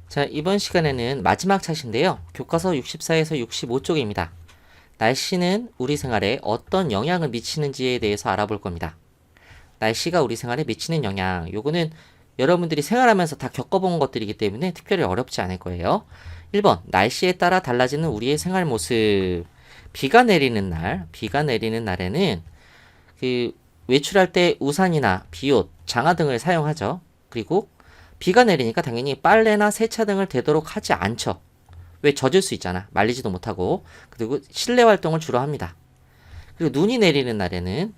자, 이번 시간에는 마지막 차트인데요. 교과서 64에서 65쪽입니다. 날씨는 우리 생활에 어떤 영향을 미치는지에 대해서 알아볼 겁니다. 날씨가 우리 생활에 미치는 영향, 요거는 여러분들이 생활하면서 다 겪어본 것들이기 때문에 특별히 어렵지 않을 거예요. 1번, 날씨에 따라 달라지는 우리의 생활 모습. 비가 내리는 날에는 외출할 때 우산이나 비옷, 장화 등을 사용하죠. 그리고 비가 내리니까 당연히 빨래나 세차 등을 되도록 하지 않죠. 왜 젖을 수 있잖아. 말리지도 못하고. 그리고 실내 활동을 주로 합니다. 그리고 눈이 내리는 날에는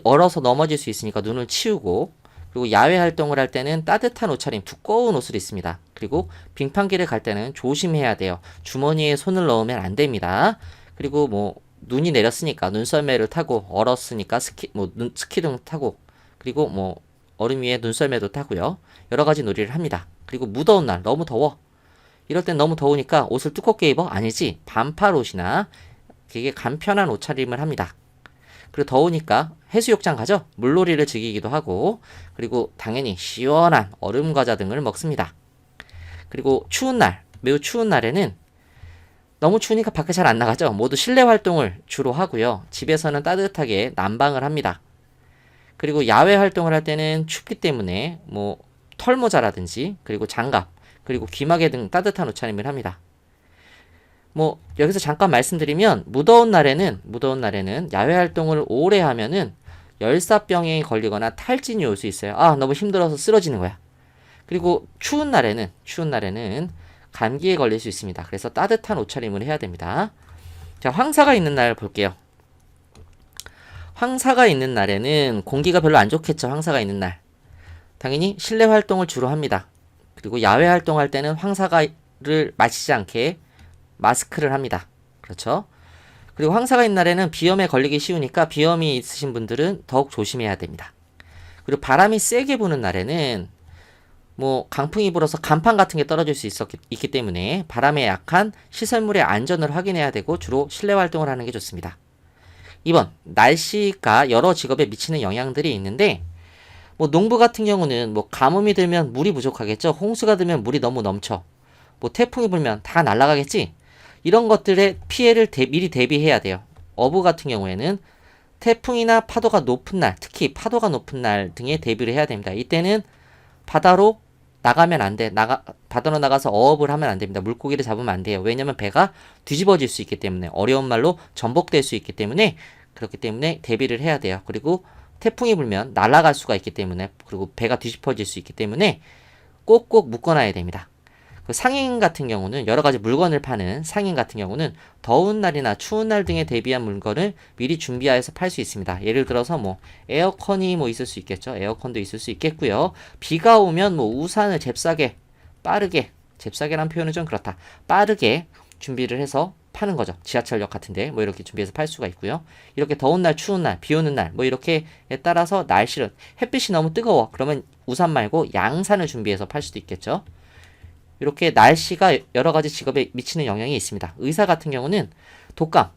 얼어서 넘어질 수 있으니까 눈을 치우고, 그리고 야외 활동을 할 때는 따뜻한 옷차림, 두꺼운 옷을 입습니다. 그리고 빙판길을 갈 때는 조심해야 돼요. 주머니에 손을 넣으면 안 됩니다. 그리고 눈이 내렸으니까 눈썰매를 타고, 얼었으니까 스키등 타고, 그리고 얼음 위에 눈썰매도 타고요. 여러 가지 놀이를 합니다. 그리고 무더운 날, 너무 더워. 이럴 땐 너무 더우니까 옷을 두껍게 입어? 아니지. 반팔 옷이나 되게 간편한 옷차림을 합니다. 그리고 더우니까 해수욕장 가죠. 물놀이를 즐기기도 하고, 그리고 당연히 시원한 얼음 과자 등을 먹습니다. 그리고 추운 날, 매우 추운 날에는 너무 추우니까 밖에 잘 안 나가죠. 모두 실내 활동을 주로 하고요. 집에서는 따뜻하게 난방을 합니다. 그리고 야외 활동을 할 때는 춥기 때문에 털모자라든지, 그리고 장갑, 그리고 귀마개 등 따뜻한 옷차림을 합니다. 여기서 잠깐 말씀드리면, 무더운 날에는 야외 활동을 오래 하면은 열사병에 걸리거나 탈진이 올 수 있어요. 아, 너무 힘들어서 쓰러지는 거야. 그리고 추운 날에는 감기에 걸릴 수 있습니다. 그래서 따뜻한 옷차림을 해야 됩니다. 자, 황사가 있는 날 볼게요. 황사가 있는 날에는 공기가 별로 안 좋겠죠. 황사가 있는 날. 당연히 실내 활동을 주로 합니다. 그리고 야외 활동할 때는 황사를 마시지 않게 마스크를 합니다. 그렇죠? 그리고 황사가 있는 날에는 비염에 걸리기 쉬우니까 비염이 있으신 분들은 더욱 조심해야 됩니다. 그리고 바람이 세게 부는 날에는 강풍이 불어서 간판 같은 게 떨어질 수 있기 때문에 바람에 약한 시설물의 안전을 확인해야 되고 주로 실내 활동을 하는 게 좋습니다. 2번, 날씨가 여러 직업에 미치는 영향들이 있는데, 농부 같은 경우는 가뭄이 들면 물이 부족하겠죠. 홍수가 들면 물이 너무 넘쳐. 태풍이 불면 다 날아가겠지. 이런 것들의 피해를 미리 대비해야 돼요. 어부 같은 경우에는 태풍이나 파도가 높은 날, 특히 파도가 높은 날 등에 대비를 해야 됩니다. 이때는 바다로 나가면 안 돼. 바다로 나가서 어업을 하면 안 됩니다. 물고기를 잡으면 안 돼요. 왜냐면 배가 뒤집어질 수 있기 때문에, 어려운 말로 전복될 수 있기 때문에, 그렇기 때문에 대비를 해야 돼요. 그리고 태풍이 불면 날아갈 수가 있기 때문에, 그리고 배가 뒤집어질 수 있기 때문에 꼭꼭 묶어놔야 됩니다. 상인 같은 경우는, 여러 가지 물건을 파는 상인 같은 경우는 더운 날이나 추운 날 등에 대비한 물건을 미리 준비하여서 팔 수 있습니다. 예를 들어서 에어컨이 있을 수 있겠죠. 에어컨도 있을 수 있겠고요. 비가 오면 우산을 잽싸게란 표현은 좀 그렇다. 빠르게 준비를 해서 파는 거죠. 지하철역 같은데 이렇게 준비해서 팔 수가 있고요. 이렇게 더운 날, 추운 날, 비 오는 날 이렇게에 따라서 날씨를, 햇빛이 너무 뜨거워 그러면 우산 말고 양산을 준비해서 팔 수도 있겠죠. 이렇게 날씨가 여러 가지 직업에 미치는 영향이 있습니다. 의사 같은 경우는 독감,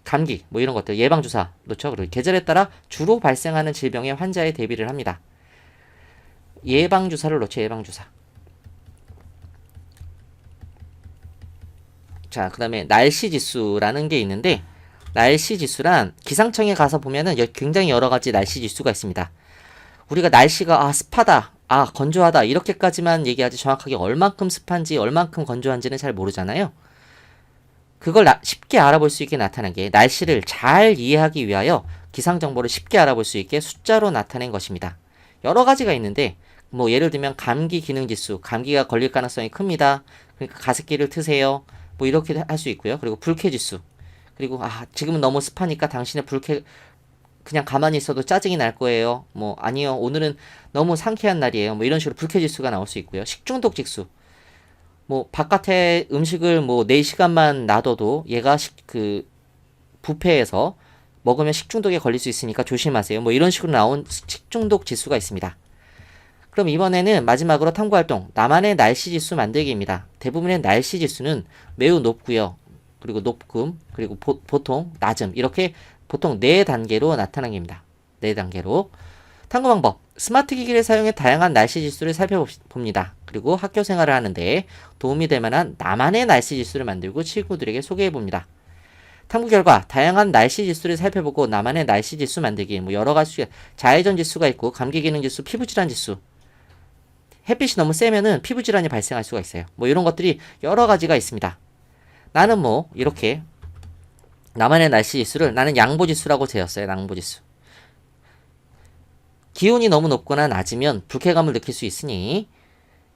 감기 이런 것들 예방주사 놓죠. 그리고 계절에 따라 주로 발생하는 질병의 환자에 대비를 합니다. 예방주사를 놓죠. 예방주사. 자, 그 다음에 날씨지수라는 게 있는데, 날씨지수란 기상청에 가서 보면은 굉장히 여러 가지 날씨지수가 있습니다. 우리가 날씨가 습하다, 건조하다 이렇게까지만 얘기하지 정확하게 얼만큼 습한지 얼만큼 건조한지는 잘 모르잖아요. 그걸 쉽게 알아볼 수 있게 나타난 게, 날씨를 잘 이해하기 위하여 기상정보를 쉽게 알아볼 수 있게 숫자로 나타낸 것입니다. 여러 가지가 있는데, 예를 들면 감기 기능지수, 감기가 걸릴 가능성이 큽니다. 그러니까 가습기를 트세요. 이렇게 할 수 있고요. 그리고 불쾌지수. 그리고 지금은 너무 습하니까 당신의 그냥 가만히 있어도 짜증이 날 거예요. 아니요. 오늘은 너무 상쾌한 날이에요. 이런 식으로 불쾌지수가 나올 수 있고요. 식중독 지수. 바깥에 음식을 4시간만 놔둬도 얘가 부패해서 먹으면 식중독에 걸릴 수 있으니까 조심하세요. 이런 식으로 나온 식중독 지수가 있습니다. 그럼 이번에는 마지막으로 탐구활동, 나만의 날씨지수 만들기입니다. 대부분의 날씨지수는 매우 높고요. 그리고 높음, 그리고 보통, 낮음 이렇게 보통 4단계로 나타납니다. 4단계로. 탐구 방법, 스마트 기기를 사용해 다양한 날씨 지수를 살펴봅니다. 그리고 학교 생활을 하는데 도움이 될 만한 나만의 날씨 지수를 만들고 친구들에게 소개해봅니다. 탐구 결과 다양한 날씨 지수를 살펴보고 나만의 날씨 지수 만들기, 뭐 여러 가지 자외선 지수가 있고 감기 기능 지수, 피부 질환 지수. 햇빛이 너무 세면은 피부 질환이 발생할 수가 있어요. 뭐 이런 것들이 여러 가지가 있습니다. 나는 뭐 이렇게 나만의 날씨 지수를 나는 양보 지수라고 재었어요. 양보 지수. 기온이 너무 높거나 낮으면 불쾌감을 느낄 수 있으니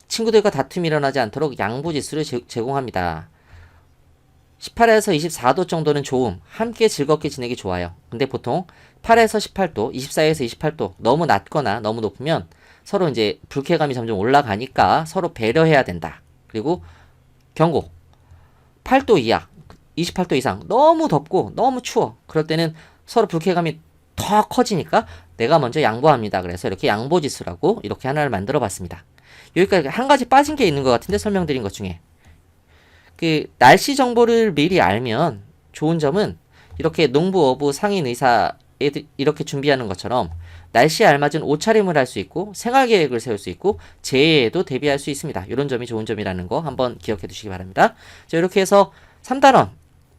친구들과 다툼이 일어나지 않도록 양보 지수를 제공합니다. 18에서 24도 정도는 좋음, 함께 즐겁게 지내기 좋아요. 근데 보통 8에서 18도, 24에서 28도 너무 낮거나 너무 높으면 서로 이제 불쾌감이 점점 올라가니까 서로 배려해야 된다. 그리고 경고, 8도 이하, 28도 이상 너무 덥고 너무 추워. 그럴 때는 서로 불쾌감이 더 커지니까 내가 먼저 양보합니다. 그래서 이렇게 양보지수라고 이렇게 하나를 만들어 봤습니다. 여기까지 한 가지 빠진 게 있는 것 같은데 설명드린 것 중에 그 날씨 정보를 미리 알면 좋은 점은 이렇게 농부, 어부, 상인, 의사 이렇게 준비하는 것처럼 날씨에 알맞은 옷차림을 할 수 있고 생활 계획을 세울 수 있고 재해에도 대비할 수 있습니다. 이런 점이 좋은 점이라는 거 한번 기억해 두시기 바랍니다. 자, 이렇게 해서 3단원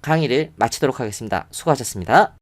강의를 마치도록 하겠습니다. 수고하셨습니다.